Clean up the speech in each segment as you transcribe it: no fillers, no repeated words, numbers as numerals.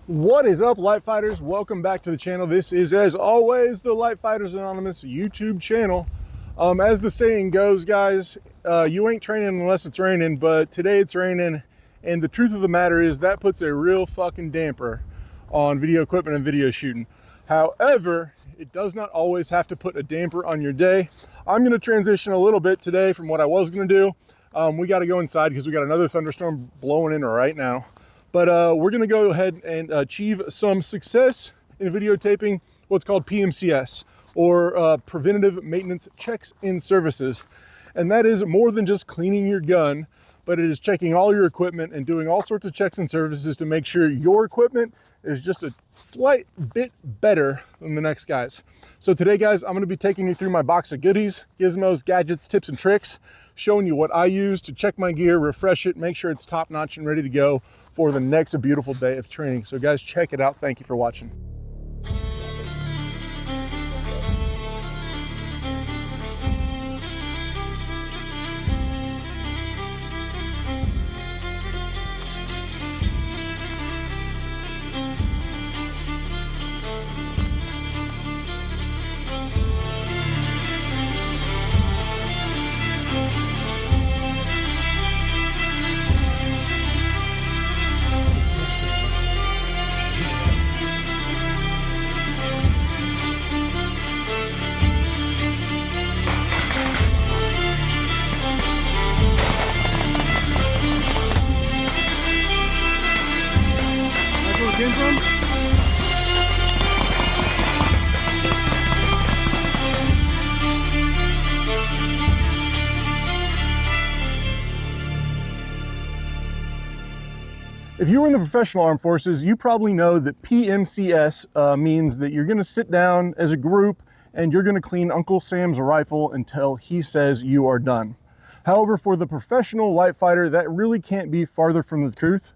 What is up, Light Fighters? Welcome back to the channel. This is, as always, the Light Fighters Anonymous YouTube channel. As the saying goes, guys, you ain't training unless it's raining, but today it's raining, and the truth of the matter is that puts a real fucking damper on video equipment and video shooting. However, it does not always have to put a damper on your day. I'm going to transition a little bit today from what I was going to do. We got to go inside because we got another thunderstorm blowing in right now. But we're going to go ahead and achieve some success in videotaping what's called PMCS, or Preventative Maintenance Checks and Services. And that is more than just cleaning your gun, but it is checking all your equipment and doing all sorts of checks and services to make sure your equipment is just a slight bit better than the next guy's. So today, guys, I'm going to be taking you through my box of goodies, gizmos, gadgets, tips, and tricks, showing you what I use to check my gear, refresh it, make sure it's top notch and ready to go for the next beautiful day of training. So guys, check it out. Thank you for watching. If you were in the professional armed forces, you probably know that PMCS means that you're going to sit down as a group and you're going to clean Uncle Sam's rifle until he says you are done. However, for the professional light fighter, that really can't be farther from the truth.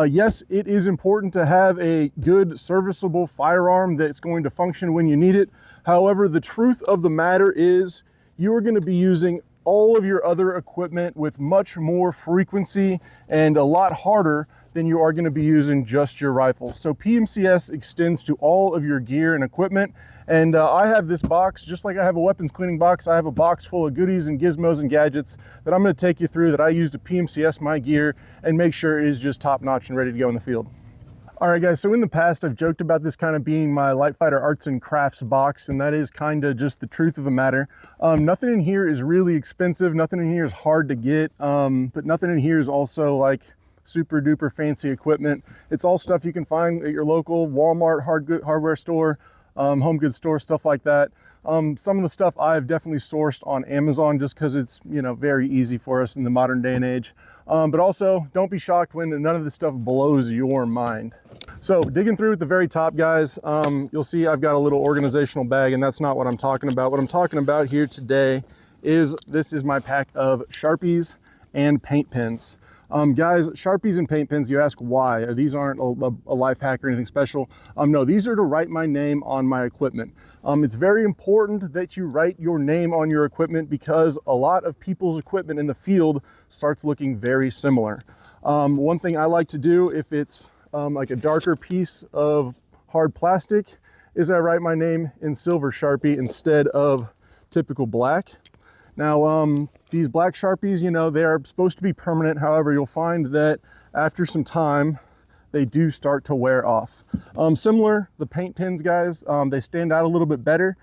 Yes, it is important to have a good serviceable firearm that's going to function when you need it. However, the truth of the matter is you are going to be using all of your other equipment with much more frequency and a lot harder than you are going to be using just your rifle. So PMCS extends to all of your gear and equipment. And I have this box, just like I have a weapons cleaning box, I have a box full of goodies and gizmos and gadgets that I'm going to take you through that I use to PMCS my gear and make sure it is just top notch and ready to go in the field. All right, guys, so in the past, I've joked about this kind of being my Light Fighter Arts and Crafts box, and that is kind of just the truth of the matter. Nothing in here is really expensive. Nothing in here is hard to get, but nothing in here is also like super duper fancy equipment. It's all stuff you can find at your local Walmart hardware store, home goods store, stuff like that. Some of the stuff I've definitely sourced on Amazon just because it's, you know, very easy for us in the modern day and age. But also don't be shocked when none of this stuff blows your mind. So digging through at the very top, guys, you'll see I've got a little organizational bag, and that's not what I'm talking about. What I'm talking about here today is this is my pack of Sharpies and paint pens. Guys, Sharpies and paint pens, you ask why? These aren't a life hack or anything special. No, these are to write my name on my equipment. It's very important that you write your name on your equipment because a lot of people's equipment in the field starts looking very similar. One thing I like to do if it's like a darker piece of hard plastic is I write my name in silver Sharpie instead of typical black. Now, these black Sharpies, you know, they are supposed to be permanent. However, you'll find that after some time, they do start to wear off. Similar, the paint pens, guys, they stand out a little bit better.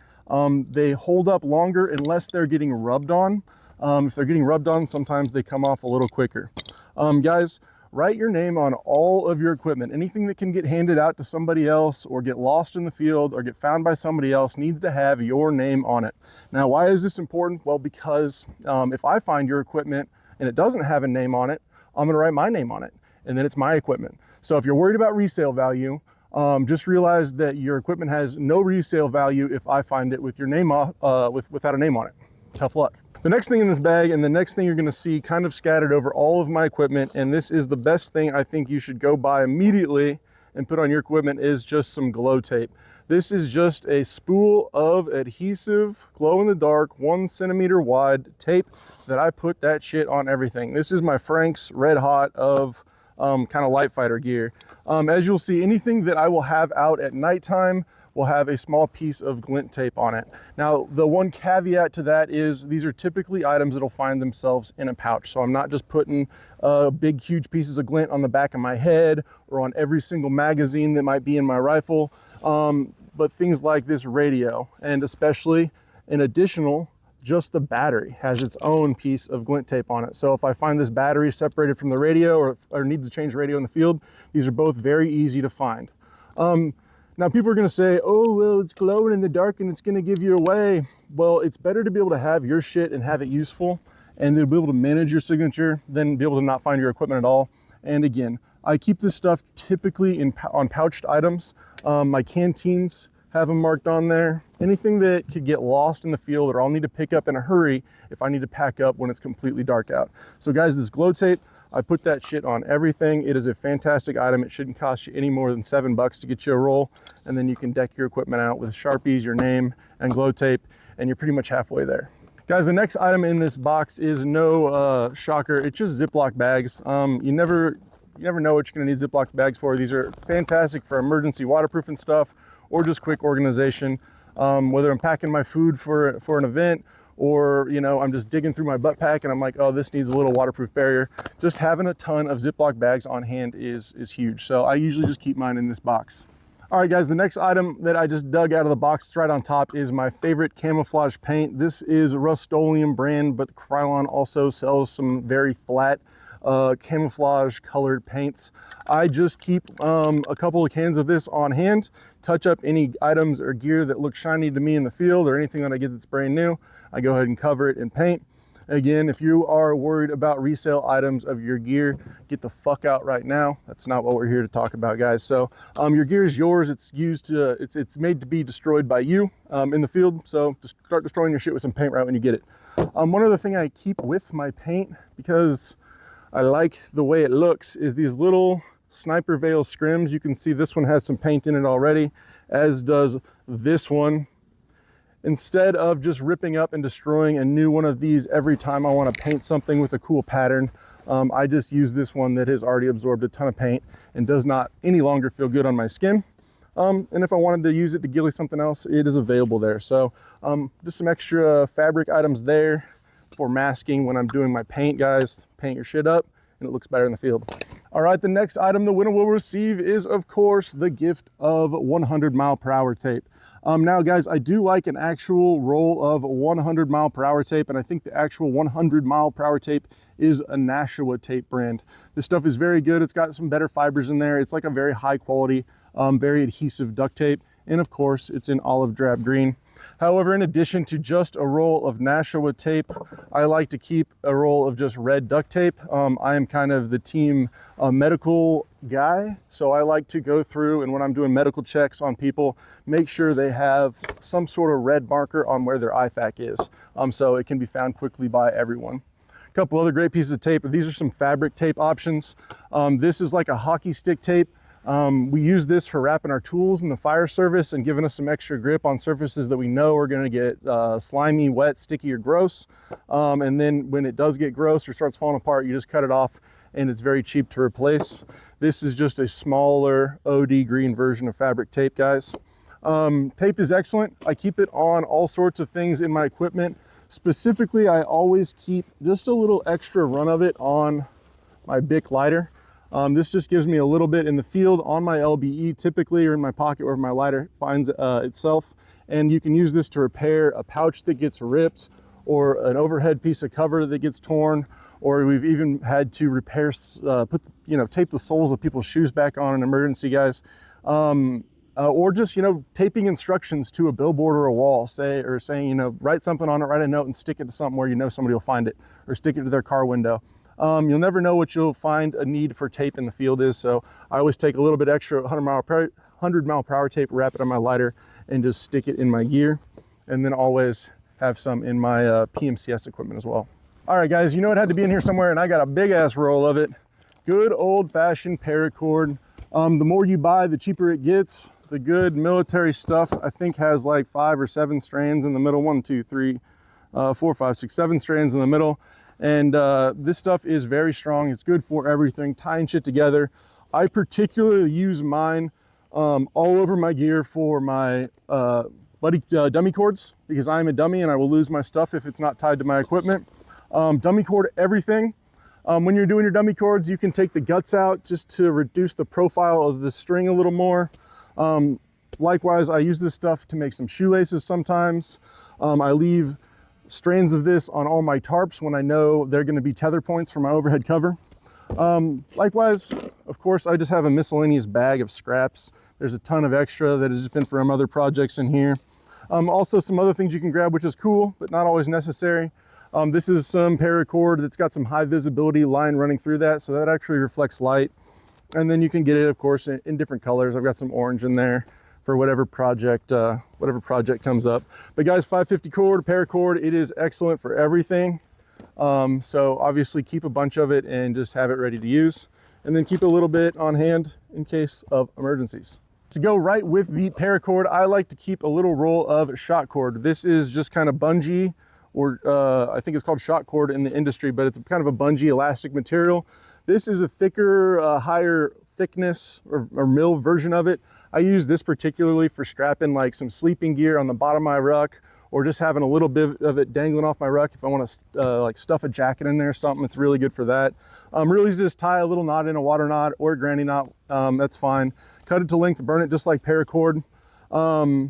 They hold up longer unless they're getting rubbed on. If they're getting rubbed on, sometimes they come off a little quicker. Guys, write your name on all of your equipment. Anything that can get handed out to somebody else or get lost in the field or get found by somebody else needs to have your name on it. Now, why is this important? Well, because if I find your equipment and it doesn't have a name on it, I'm gonna write my name on it, and then it's my equipment. So if you're worried about resale value, just realize that your equipment has no resale value if I find it with your name without a name on it. Tough luck. The next thing in this bag, and the next thing you're going to see kind of scattered over all of my equipment, and this is the best thing I think you should go buy immediately and put on your equipment, is just some glow tape. This is just a spool of adhesive, glow in the dark, 1 centimeter wide tape that I put that shit on everything. This is my Frank's Red Hot of kind of light fighter gear. As you'll see, anything that I will have out at nighttime will have a small piece of glint tape on it. Now, the one caveat to that is these are typically items that'll find themselves in a pouch. So I'm not just putting big, huge pieces of glint on the back of my head or on every single magazine that might be in my rifle. But things like this radio, and especially an additional, just the battery has its own piece of glint tape on it. So if I find this battery separated from the radio or need to change radio in the field, these are both very easy to find. Now people are gonna say, oh, well, it's glowing in the dark and it's gonna give you away. Well, it's better to be able to have your shit and have it useful and to be able to manage your signature than be able to not find your equipment at all. And again, I keep this stuff typically on pouched items. My canteens have them marked on there. Anything that could get lost in the field or I'll need to pick up in a hurry if I need to pack up when it's completely dark out. So guys, this glow tape, I put that shit on everything. It is a fantastic item. It shouldn't cost you any more than $7 to get you a roll. And then you can deck your equipment out with Sharpies, your name, and glow tape, and you're pretty much halfway there. Guys, the next item in this box is no shocker. It's just Ziploc bags. You never know what you're gonna need Ziploc bags for. These are fantastic for emergency waterproofing stuff or just quick organization. Whether I'm packing my food for an event or, you know, I'm just digging through my butt pack and I'm like, oh, this needs a little waterproof barrier. Just having a ton of Ziploc bags on hand is huge. So I usually just keep mine in this box. All right, guys, the next item that I just dug out of the box, it's right on top, is my favorite Camouflage paint. This is a Rust-Oleum brand, but Krylon also sells some very flat camouflage colored paints. I just keep a couple of cans of this on hand, touch up any items or gear that look shiny to me in the field or anything that I get that's brand new. I go ahead and cover it in paint. Again, if you are worried about resale items of your gear, get the fuck out right now. That's not what we're here to talk about, guys. So your gear is yours. It's used to, it's made to be destroyed by you in the field. So just start destroying your shit with some paint right when you get it. One other thing I keep with my paint, because I like the way it looks, is these little Sniper Veil scrims. You can see this one has some paint in it already, as does this one. Instead of just ripping up and destroying a new one of these every time I want to paint something with a cool pattern, I just use this one that has already absorbed a ton of paint and does not any longer feel good on my skin. And if I wanted to use it to ghillie something else, it is available there. So just some extra fabric items there for masking when I'm doing my paint, guys. Paint your shit up and it looks better in the field. All right, the next item the winner will receive is, of course, the gift of 100-mile-per-hour tape. Now, guys, I do like an actual roll of 100-mile-per-hour tape, and I think the actual 100-mile-per-hour tape is a Nashua tape brand. This stuff is very good. It's got some better fibers in there. It's like a very high-quality, very adhesive duct tape, and of course, it's in olive drab green. However, in addition to just a roll of Nashua tape, I like to keep a roll of just red duct tape. I am kind of the team medical guy, so I like to go through and when I'm doing medical checks on people, make sure they have some sort of red marker on where their IFAK is, so it can be found quickly by everyone. A couple other great pieces of tape. These are some fabric tape options. This is like a hockey stick tape. We use this for wrapping our tools in the fire service and giving us some extra grip on surfaces that we know are going to get slimy, wet, sticky, or gross. And then when it does get gross or starts falling apart, you just cut it off and it's very cheap to replace. This is just a smaller OD green version of fabric tape, guys. Tape is excellent. I keep it on all sorts of things in my equipment. Specifically, I always keep just a little extra run of it on my Bic lighter. This just gives me a little bit in the field on my LBE typically, or in my pocket where my lighter finds itself. And you can use this to repair a pouch that gets ripped or an overhead piece of cover that gets torn, or we've even had to repair, tape the soles of people's shoes back on an emergency, guys. Or just, taping instructions to a billboard or a wall, saying, write something on it, write a note and stick it to something where somebody will find it, or stick it to their car window. You'll never know what you'll find a need for tape in the field is, so I always take a little bit extra 100-mile-per-hour tape, wrap it on my lighter, and just stick it in my gear, and then always have some in my PMCS equipment as well. All right, guys, you know it had to be in here somewhere, and I got a big-ass roll of it. Good old-fashioned paracord. The more you buy, the cheaper it gets. The good military stuff, I think, has like 5 or 7 strands in the middle. 1, 2, 3, 4, 5, 6, 7 strands in the middle. And this stuff is very strong. It's good for everything, tying shit together. I particularly use mine all over my gear for my dummy cords, because I'm a dummy and I will lose my stuff if it's not tied to my equipment. Dummy cord everything. When you're doing your dummy cords, you can take the guts out just to reduce the profile of the string a little more. Likewise, I use this stuff to make some shoelaces sometimes. I leave strands of this on all my tarps when I know they're going to be tether points for my overhead cover. Likewise, of course, I just have a miscellaneous bag of scraps. There's a ton of extra that has just been from other projects in here. Also some other things you can grab, which is cool, but not always necessary. This is some paracord that's got some high visibility line running through that, so that actually reflects light. And then you can get it, of course, in different colors. I've got some orange in there for whatever project comes up. But guys, 550 cord, paracord, it is excellent for everything. So obviously keep a bunch of it and just have it ready to use, and then keep a little bit on hand in case of emergencies. To go right with the paracord, I like to keep a little roll of shot cord. This is just kind of bungee, or I think it's called shot cord in the industry, but it's kind of a bungee elastic material. This is a thicker, higher thickness or mill version of it. I use this particularly for strapping like some sleeping gear on the bottom of my ruck, or just having a little bit of it dangling off my ruck if I want to like stuff a jacket in there or something. It's really good for that. Really easy to just tie a little knot in, a water knot or a granny knot. That's fine. Cut it to length, burn it just like paracord.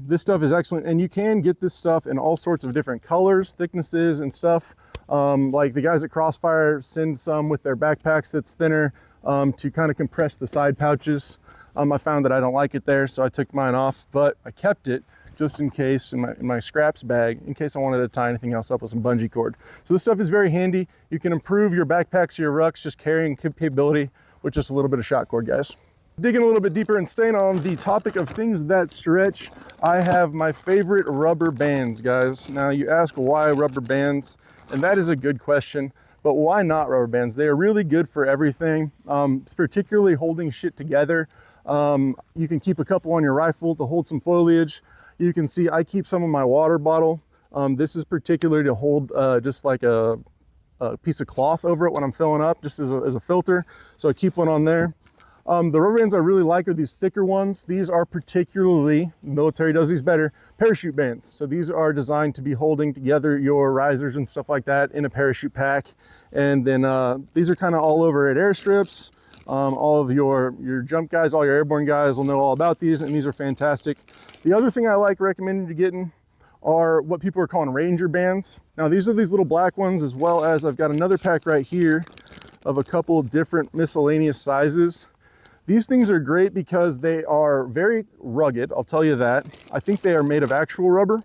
This stuff is excellent, and you can get this stuff in all sorts of different colors, thicknesses and stuff. Like the guys at Crossfire send some with their backpacks that's thinner to kind of compress the side pouches. I found that I don't like it there, so I took mine off, but I kept it just in case in my scraps bag, in case I wanted to tie anything else up with some bungee cord. So this stuff is very handy. You can improve your backpacks or your rucks just carrying capability with just a little bit of shot cord, guys. Digging a little bit deeper and staying on the topic of things that stretch, I have my favorite rubber bands, guys. Now you ask why rubber bands, and that is a good question, but why not rubber bands? They are really good for everything, particularly holding shit together. You can keep a couple on your rifle to hold some foliage. You can see I keep some in my water bottle. This is particularly to hold just like a piece of cloth over it when I'm filling up, just as a filter. So I keep one on there. The rubber bands I really like are these thicker ones. These are particularly, the military does these better, parachute bands. So these are designed to be holding together your risers and stuff like that in a parachute pack. And then these are kind of all over at airstrips. All of your jump guys, all your airborne guys will know all about these, and these are fantastic. The other thing I like recommending you getting are what people are calling Ranger bands. Now these are these little black ones, as well as I've got another pack right here of a couple of different miscellaneous sizes. These things are great because they are very rugged, I'll tell you that. I think they are made of actual rubber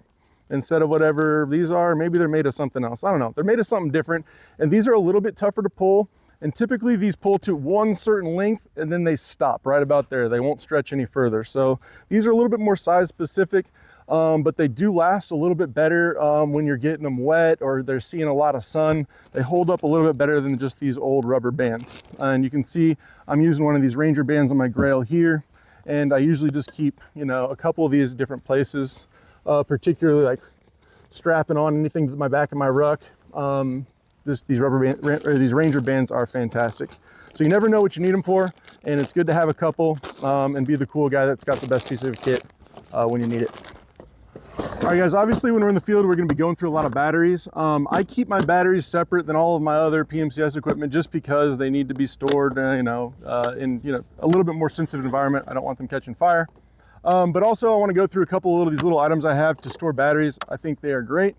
instead of whatever these are. Maybe they're made of something else, I don't know. They're made of something different, and these are a little bit tougher to pull. And typically these pull to one certain length and then they stop right about there. They won't stretch any further. So these are a little bit more size specific, but they do last a little bit better when you're getting them wet or they're seeing a lot of sun. They hold up a little bit better than just these old rubber bands. And you can see I'm using one of these Ranger bands on my grail here. And I usually just keep, you know, a couple of these different places, particularly like strapping on anything to my back of my ruck. These Ranger bands are fantastic. So you never know what you need them for, and it's good to have a couple and be the cool guy that's got the best piece of kit when you need it. All right, guys, obviously when we're in the field, we're gonna be going through a lot of batteries. I keep my batteries separate than all of my other PMCS equipment just because they need to be stored in a little bit more sensitive environment. I don't want them catching fire. But also I wanna go through a couple of these little items I have to store batteries. I think they are great.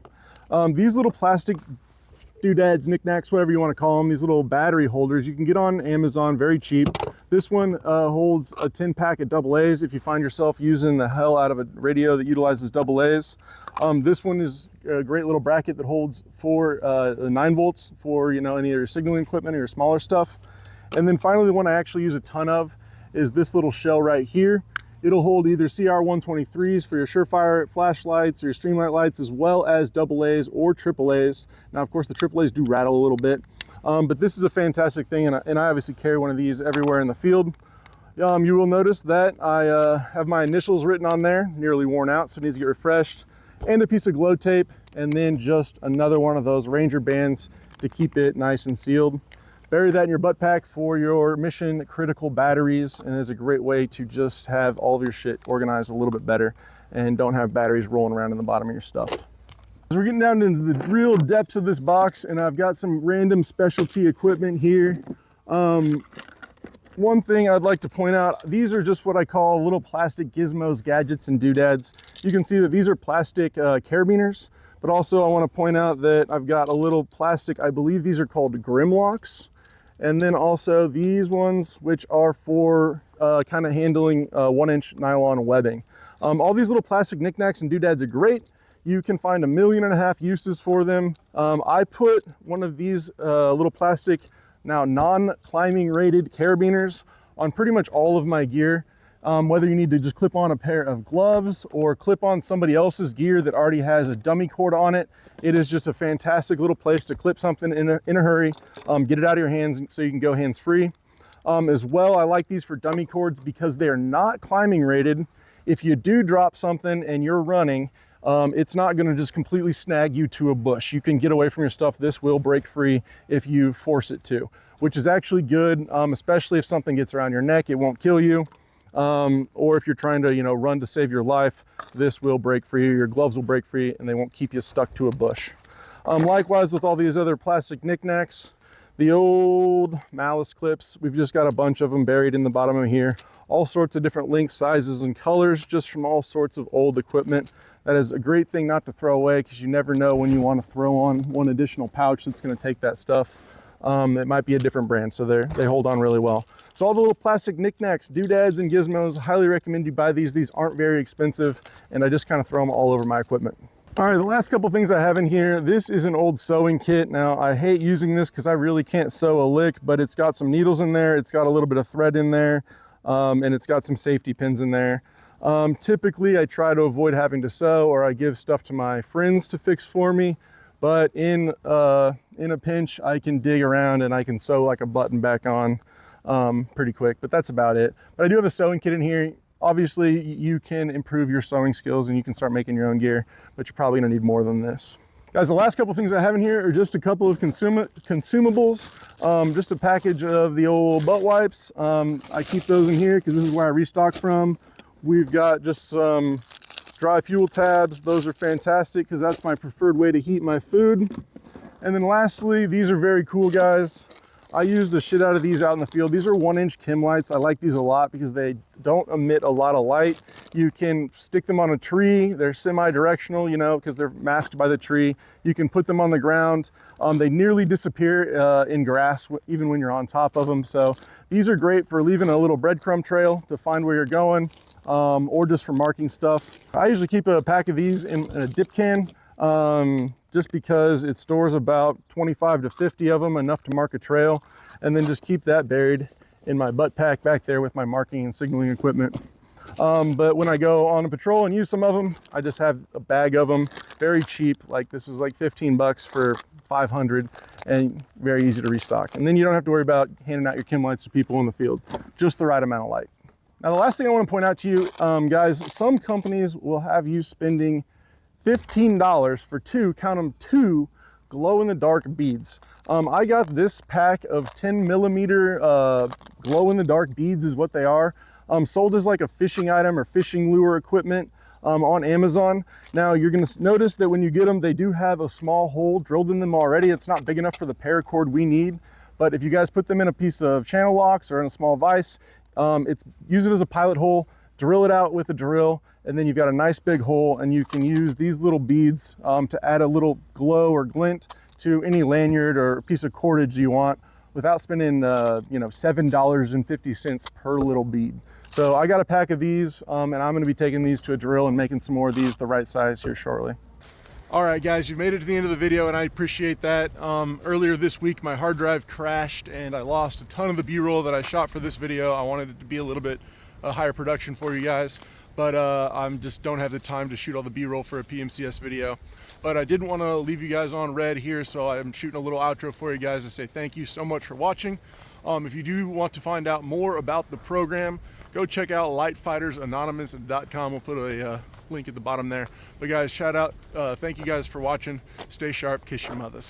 These little plastic doodads, knickknacks, whatever you want to call them, these little battery holders you can get on Amazon very cheap. This one holds a 10 pack of AA's if you find yourself using the hell out of a radio that utilizes AA's. This one is a great little bracket that holds 9 volts for any of your signaling equipment or your smaller stuff. And then finally, the one I actually use a ton of is this little shell right here. It'll hold either CR123s for your Surefire flashlights or your Streamlight lights, as well as AA's or AAA's. Now, of course, the AAA's do rattle a little bit, but this is a fantastic thing, and I obviously carry one of these everywhere in the field. You will notice that I have my initials written on there, nearly worn out, so it needs to get refreshed, and a piece of glow tape, and then just another one of those Ranger bands to keep it nice and sealed. Bury that in your butt pack for your mission critical batteries, and is a great way to just have all of your shit organized a little bit better and don't have batteries rolling around in the bottom of your stuff. As we're getting down into the real depths of this box, and I've got some random specialty equipment here. One thing I'd like to point out, these are just what I call little plastic gizmos, gadgets, and doodads. You can see that these are plastic carabiners, but also I want to point out that I've got a little plastic, I believe these are called Grimlocks. And then also these ones, which are for kind of handling 1-inch nylon webbing. All these little plastic knickknacks and doodads are great. You can find 1.5 million uses for them. I put one of these little plastic, now non-climbing rated carabiners on pretty much all of my gear. Whether you need to just clip on a pair of gloves or clip on somebody else's gear that already has a dummy cord on it, it is just a fantastic little place to clip something in a hurry, get it out of your hands so you can go hands-free. As well, I like these for dummy cords because they are not climbing rated. If you do drop something and you're running, it's not going to just completely snag you to a bush. You can get away from your stuff. This will break free if you force it to, which is actually good, especially if something gets around your neck. It won't kill you. Or if you're trying to, run to save your life, this will break free. Your gloves will break free and they won't keep you stuck to a bush. Likewise with all these other plastic knickknacks, the old malice clips, we've just got a bunch of them buried in the bottom of here. All sorts of different lengths, sizes, and colors, just from all sorts of old equipment. That is a great thing not to throw away, because you never know when you want to throw on one additional pouch that's going to take that stuff. It might be a different brand, so they hold on really well. So all the little plastic knickknacks, doodads, and gizmos, highly recommend you buy these. These aren't very expensive, and I just kind of throw them all over my equipment. All right, the last couple things I have in here, this is an old sewing kit. Now, I hate using this because I really can't sew a lick, but it's got some needles in there, it's got a little bit of thread in there, and it's got some safety pins in there. Typically, I try to avoid having to sew, or I give stuff to my friends to fix for me. But in a pinch, I can dig around and I can sew like a button back on pretty quick, but that's about it. But I do have a sewing kit in here. Obviously, you can improve your sewing skills and you can start making your own gear, but you're probably gonna need more than this. Guys, the last couple things I have in here are just a couple of consumables, just a package of the old butt wipes. I keep those in here because this is where I restock from. We've got just some dry fuel tabs. Those are fantastic because that's my preferred way to heat my food. And then lastly, these are very cool, guys. I use the shit out of these out in the field. These are 1-inch chem lights. I like these a lot because they don't emit a lot of light. You can stick them on a tree. They're semi-directional, because they're masked by the tree. You can put them on the ground. They nearly disappear in grass, even when you're on top of them. So these are great for leaving a little breadcrumb trail to find where you're going, or just for marking stuff. I usually keep a pack of these in a dip can. Just because it stores about 25 to 50 of them, enough to mark a trail, and then just keep that buried in my butt pack back there with my marking and signaling equipment. But when I go on a patrol and use some of them, I just have a bag of them, very cheap. Like this is like 15 bucks for 500 and very easy to restock. And then you don't have to worry about handing out your chem lights to people in the field, just the right amount of light. Now, the last thing I want to point out to you, guys, some companies will have you spending $15 for two glow-in-the-dark beads. I got this pack of 10 millimeter glow-in-the-dark beads is what they are. Sold as like a fishing item or fishing lure equipment on Amazon. Now you're gonna notice that when you get them, they do have a small hole drilled in them already. It's not big enough for the paracord we need, but if you guys put them in a piece of channel locks or in a small vise, use it as a pilot hole, drill it out with a drill, and then you've got a nice big hole, and you can use these little beads to add a little glow or glint to any lanyard or piece of cordage you want without spending $7.50 per little bead. So I got a pack of these, and I'm gonna be taking these to a drill and making some more of these the right size here shortly. All right, guys, you made it to the end of the video, and I appreciate that. Earlier this week, my hard drive crashed, and I lost a ton of the B-roll that I shot for this video. I wanted it to be a little bit higher production for you guys, but I just don't have the time to shoot all the B-roll for a PMCS video. But I didn't want to leave you guys on red here, so I'm shooting a little outro for you guys to say thank you so much for watching. If you do want to find out more about the program, go check out lightfightersanonymous.com. We'll put a link at the bottom there. But guys, shout out, thank you guys for watching. Stay sharp, kiss your mothers.